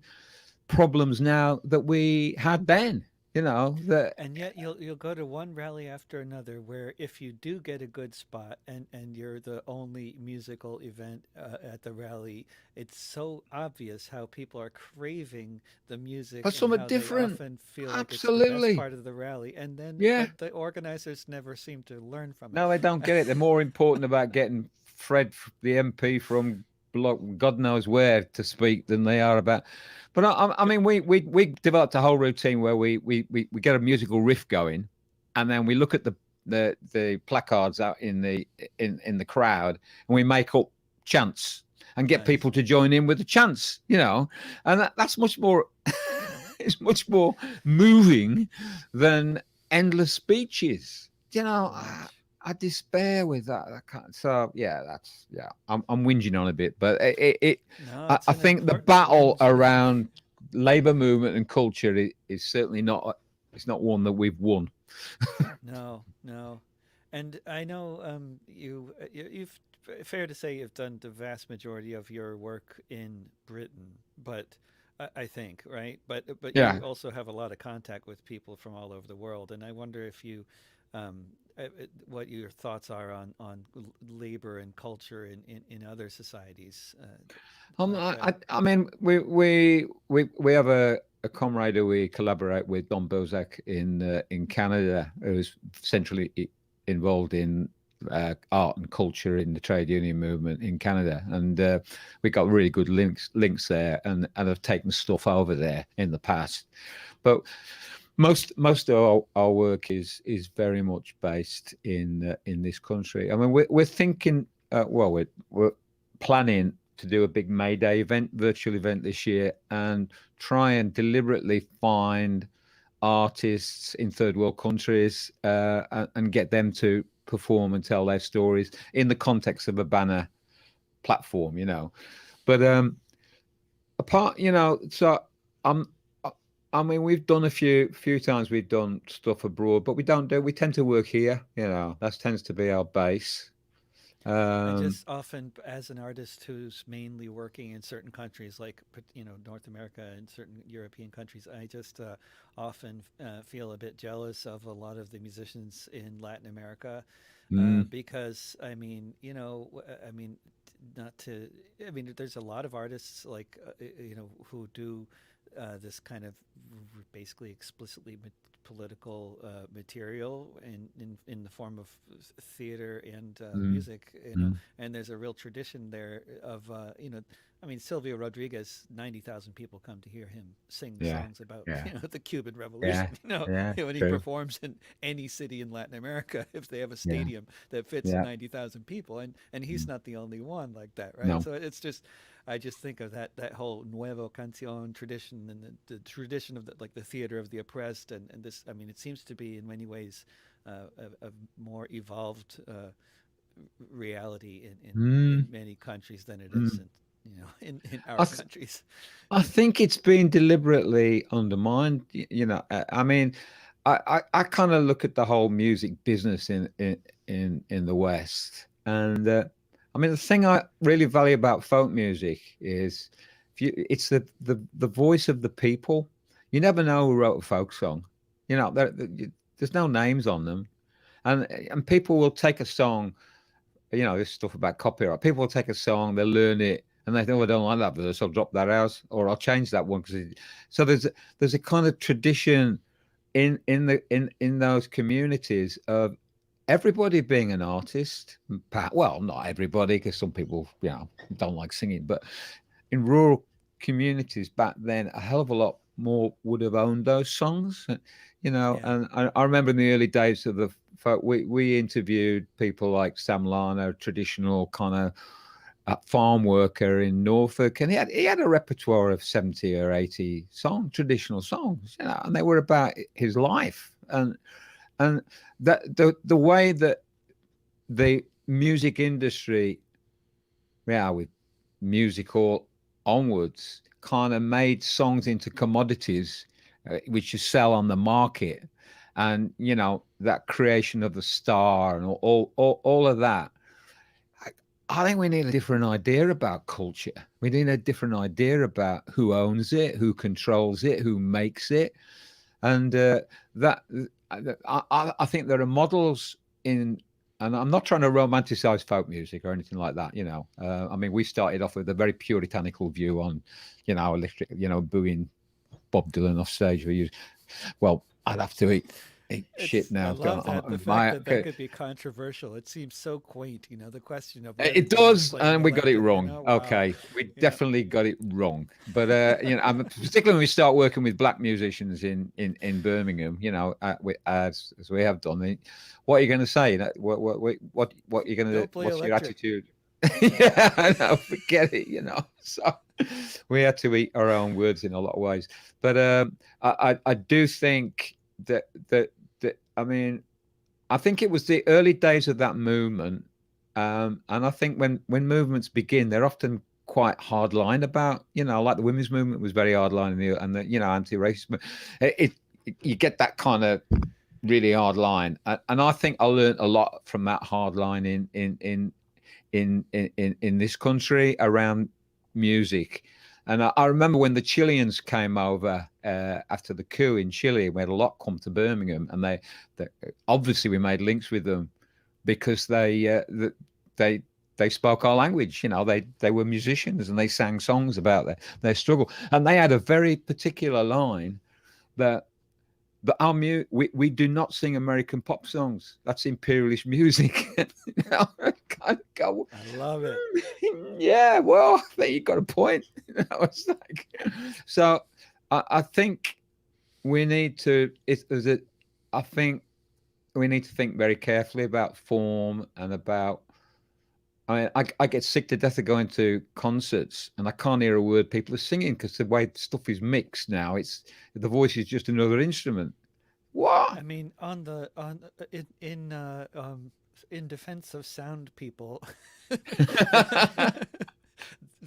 problems now that we had then. You know that. And yet you'll go to one rally after another where if you do get a good spot and you're the only musical event at the rally, it's so obvious how people are craving the music But and something how they different. often feel like it's the best Absolutely. part of the rally. And then Yeah. but the organizers never seem to learn from it. No, they don't get it. They're more important about getting Fred, the MP from God knows where, to speak than they are about. But I mean, we developed a whole routine where we get a musical riff going, and then we look at the placards out in the crowd, and we make up chants and get Nice. people to join in with the chants. You know, and that's much more. It's much more moving than endless speeches. You know, Right. I despair with that. I can't, so yeah, that's yeah. I'm whinging on a bit, but it No, I, it's I an think the important battle whinge. around labor movement and culture is certainly not. It's not one that we've won. No, no. And I know you've fair to say you've done the vast majority of your work in Britain, but I think, right? But you Yeah. also have a lot of contact with people from all over the world, and I wonder if you what your thoughts are on labor and culture in other societies like that. I mean, we have a comrade who we collaborate with, Don Bozak in Canada, who's centrally involved in art and culture in the trade union movement in Canada, and we got really good links there, and have taken stuff over there in the past. But most of our work is very much based in this country. I mean, we're thinking, well, we're planning to do a big May Day event, virtual event this year, and try and deliberately find artists in third world countries and get them to perform and tell their stories in the context of a banner platform, you know. But apart, you know, so I'm. I mean, we've done a few times. We've done stuff abroad, but we don't do. We tend to work here. You know, that tends to be our base. I Um, just often, as an artist who's mainly working in certain countries, like North America and certain European countries, I just often feel a bit jealous of a lot of the musicians in Latin America, mm, because I mean, I mean, not to, I mean, there's a lot of artists like who do this kind of basically explicitly political material in the form of theater and mm, music, mm. and there's a real tradition there of, I mean, Silvio Rodriguez, 90,000 people come to hear him sing Yeah, songs about, yeah, the Cuban Revolution, yeah, yeah. when he True. performs in any city in Latin America, if they have a Yeah, stadium that fits yeah. 90,000 people. And he's Mm. not the only one like that, right? No. So it's just, I just think of that whole nuevo canción tradition and the tradition of like the theater of the oppressed, and this. I mean, it seems to be in many ways a more evolved reality in Mm, many countries than it is mm. in I our th- countries. I think it's been deliberately undermined. You know, I mean, I kind of look at the whole music business in the West, and I mean, the thing I really value about folk music is it's the voice of the people. You never know who wrote a folk song. You know, there's no names on them, and people will take a song. You know, this stuff about copyright. People will take a song, they learn it, and they think, "Oh, I don't like that verse. I'll drop that out, or I'll change that one." So there's a kind of tradition in those communities of everybody being an artist. Well, not everybody, because some people, don't like singing, but in rural communities back then, a hell of a lot more would have owned those songs. Yeah. And I remember in the early days of the folk, we interviewed people like Sam Lana, traditional kind of farm worker in Norfolk, and he had a repertoire of 70 or 80 traditional songs, and they were about his life. And that the way that the music industry, with music all onwards, kind of made songs into commodities, which you sell on the market, and that creation of the star and all of that. I think we need a different idea about culture. We need a different idea about who owns it, who controls it, who makes it, and that I think there are models in. And I'm not trying to romanticize folk music or anything like that. I mean, we started off with a very puritanical view on, electric, booing Bob Dylan off stage. Well, I'd have to eat shit I now. love that the fact that that could be controversial. It seems so quaint, the question of whether It Dylan's does, playing and we got it electric. wrong. Wow. Okay, we Yeah. definitely got it wrong. But particularly when we start working with black musicians in Birmingham, as we have done. What are you going to say? What are you going to? Don't play What's your electric. attitude? Yeah. Yeah, I know. Forget it. So we had to eat our own words in a lot of ways. But I do think that I mean. I think it was the early days of that movement, and I think when movements begin, they're often quite hardline about, like the women's movement was very hardline, and the anti-racist. You get that kind of really hard line, and I think I learned a lot from that hard line in this country around music. And I remember when the Chileans came over after the coup in Chile, we had a lot come to Birmingham, and they obviously we made links with them because they they spoke our language. They were musicians and they sang songs about their struggle, and they had a very particular line that we do not sing American pop songs. That's imperialist music. Kind of go, I love it. yeah, well, there you got a point. It's like, so I think we need to. I think we need to think very carefully about form and about. I mean, I get sick to death of going to concerts and I can't hear a word people are singing because the way stuff is mixed now, the voice is just another instrument. What? I mean, in defense of sound people,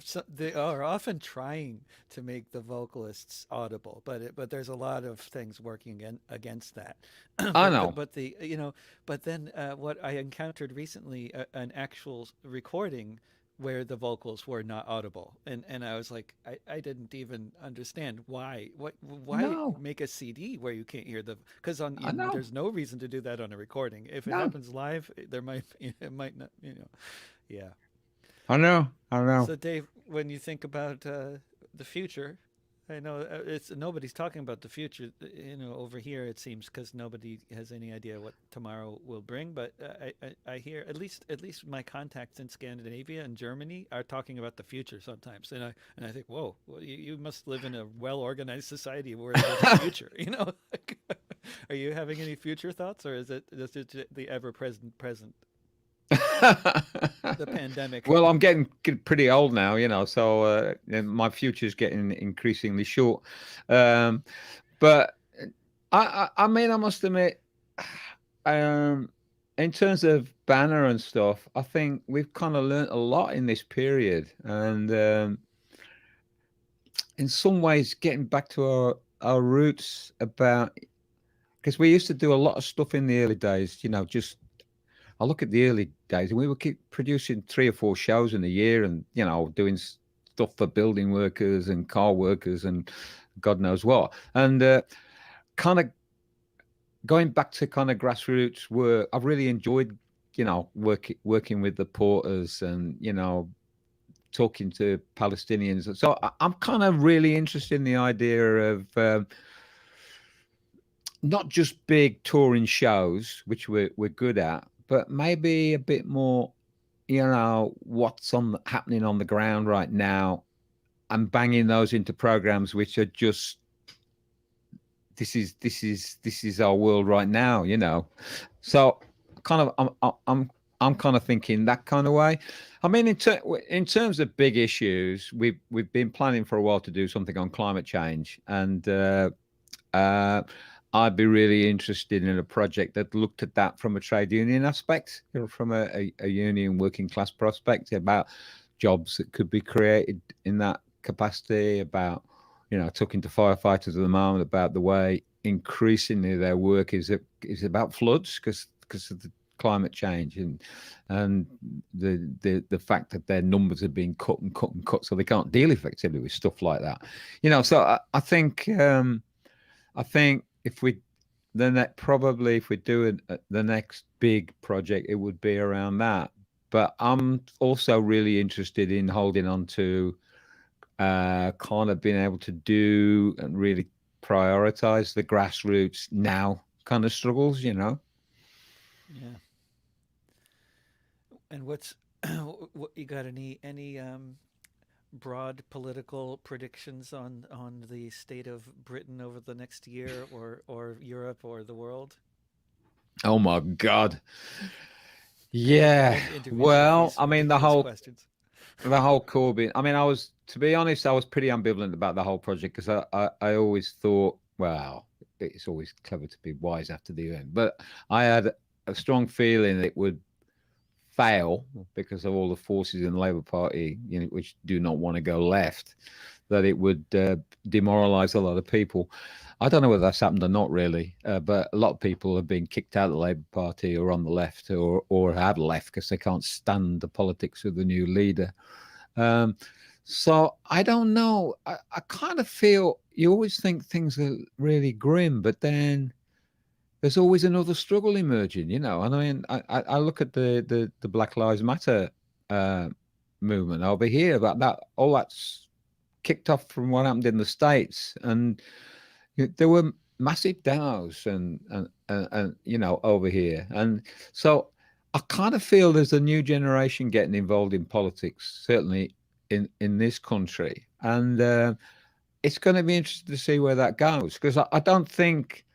so they are often trying to make the vocalists audible, but there's a lot of things working against that. I but know. but the but then what I encountered recently, an actual recording where the vocals were not audible, and I was like, I didn't even understand why No, make a CD where you can't hear the, because I know. there's no reason to do that on a recording. If it No, happens live, there might it might not, yeah. I know. I know. So, Dave, when you think about the future, I know it's nobody's talking about the future. Over here it seems because nobody has any idea what tomorrow will bring. But I hear at least my contacts in Scandinavia and Germany are talking about the future sometimes, and I think, whoa, well, you must live in a well organized society where there's a future. Are you having any future thoughts, or is it just the ever present, the pandemic? Well, I'm getting pretty old now, so and my future's getting increasingly short. Um, but I mean, I must admit, um, in terms of banner and stuff, I think we've kind of learnt a lot in this period, and in some ways, getting back to our roots about because we used to do a lot of stuff in the early days, just I look at the early days, and we would keep producing 3 or 4 shows in a year, and doing stuff for building workers and car workers and God knows what. And kind of going back to kind of grassroots work, I've really enjoyed, working with the porters and talking to Palestinians. So I'm kind of really interested in the idea of not just big touring shows, which we're good at, but maybe a bit more, what's happening on the ground right now, and banging those into programs which are just this is our world right now, So kind of I'm kind of thinking that kind of way. I mean, in terms of big issues, we've been planning for a while to do something on climate change, and uh, I'd be really interested in a project that looked at that from a trade union aspect, from a union working class prospect, about jobs that could be created in that capacity, about talking to firefighters at the moment about the way increasingly their work is about floods because of the climate change, and the fact that their numbers are being cut and cut and cut, so they can't deal effectively with stuff like that. So I think if we probably if we do the next big project, it would be around that. But I'm also really interested in holding on to kind of being able to do and really prioritize the grassroots now kind of struggles. Yeah. And what's what you got any broad political predictions on the state of Britain over the next year, or Europe or the world? Oh my God. I Yeah. had to interview you with Well, these I mean, ridiculous questions. the whole Corbyn. I mean, to be honest, I was pretty ambivalent about the whole project, because I always thought, well, it's always clever to be wise after the end, but I had a strong feeling it would fail because of all the forces in the Labour Party, which do not want to go left, that it would demoralise a lot of people. I don't know whether that's happened or not, really, but a lot of people have been kicked out of the Labour Party or on the left, or have left because they can't stand the politics of the new leader. So I don't know. I kind of feel you always think things are really grim, but then there's always another struggle emerging, And I mean, I look at the Black Lives Matter uh, movement over here, but all that's kicked off from what happened in the States, and there were massive demos and over here, and so I kind of feel there's a new generation getting involved in politics, certainly in this country, and it's going to be interesting to see where that goes, because I don't think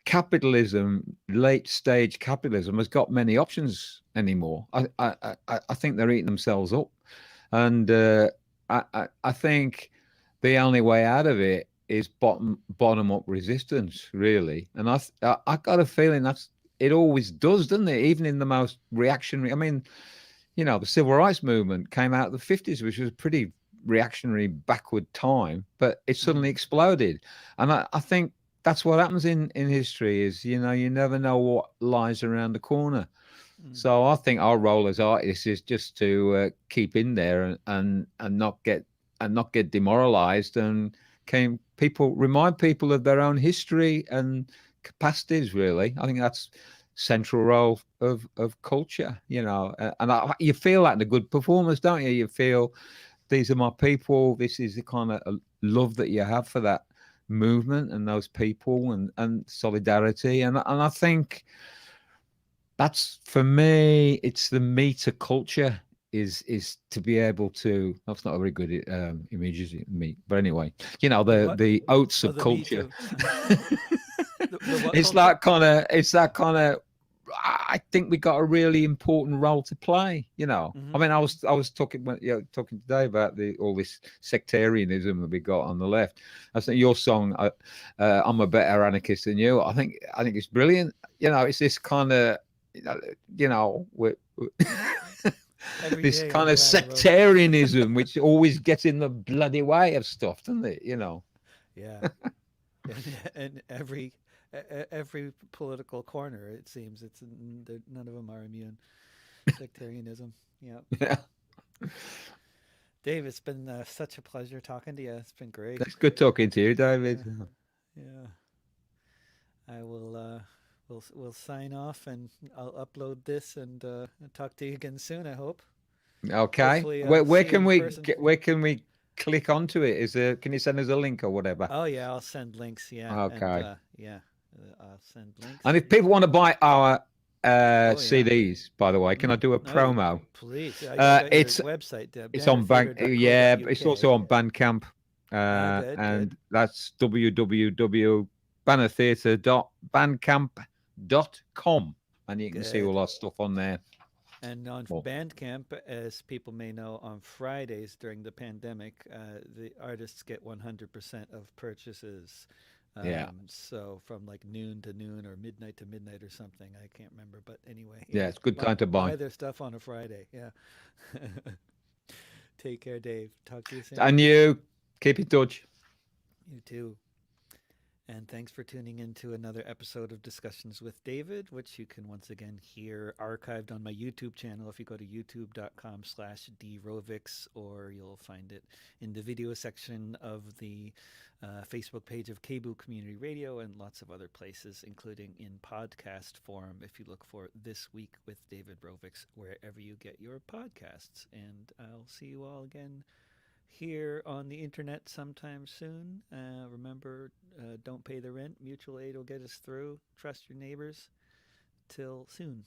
capitalism, late stage capitalism, has got many options anymore. I think they're eating themselves up, and I think the only way out of it is bottom up resistance, really. And I got a feeling that's it always does, doesn't it? Even in the most reactionary. I mean, the civil rights movement came out of the 50s, which was a pretty reactionary, backward time, but it suddenly exploded. And I think that's what happens in history is, you never know what lies around the corner. Mm. So I think our role as artists is just to keep in there and not get demoralized, and remind people of their own history and capacities. Really, I think that's central role of culture. And you feel that in a good performance, don't you? You feel these are my people. This is the kind of love that you have for that movement and those people, and solidarity. And I think that's, for me, it's the meter culture is to be able to. That's not a very good image, me, but anyway, The what? the oats Oh, of the Me culture. Too. The what It's culture? that kind of. I think we got a really important role to play. Hmm. I mean, I was talking today about all this sectarianism that we got on the left. I think your song, "I'm a Better Anarchist Than You." I think it's brilliant. It's this kind of, we're Every this day I'm kind of glad I wrote it. sectarianism which always gets in the bloody way of stuff, doesn't it? Yeah. And every every political corner. It seems none of them are immune. Sectarianism. Yeah. Yeah, Dave, it's been such a pleasure talking to you. It's been great. it's good talking to you, David. Yeah. Yeah. I will. We'll sign off, and I'll upload this and talk to you again soon. I hope. Okay, Hopefully, where see you can in we person. where can we click onto it? Is there? Can you send us a link or whatever? Oh yeah, I'll send links. Yeah, and Okay. yeah, I'll send links And if and. people want to buy our Oh yeah. CDs, by the way, can I do a Oh, promo? please. I got your It's website, on Bank, yeah, but it's also bannertheater.co.uk. on Bandcamp, Ah, good, good. and that's www.bannertheatre.bandcamp.com, and you can see Good. all our stuff on there. And on Well, Bandcamp, as people may know, on Fridays during the pandemic, the artists get 100% of purchases. yeah, So from like noon to noon or midnight to midnight or something. I can't remember. But anyway, yeah, yeah, it's a good time to buy buy. their stuff on a Friday. Yeah. Take care, Dave. Talk to you soon. And you keep in touch. You too. And thanks for tuning in to another episode of Discussions with David, which you can once again hear archived on my YouTube channel if you go to youtube.com/drovix, or you'll find it in the video section of the Facebook page of Cable Community Radio and lots of other places, including in podcast form if you look for This Week with David Rovix, wherever you get your podcasts. And I'll see you all again here on the internet sometime soon. Remember, don't pay the rent. Mutual aid will get us through. Trust your neighbors. Till soon.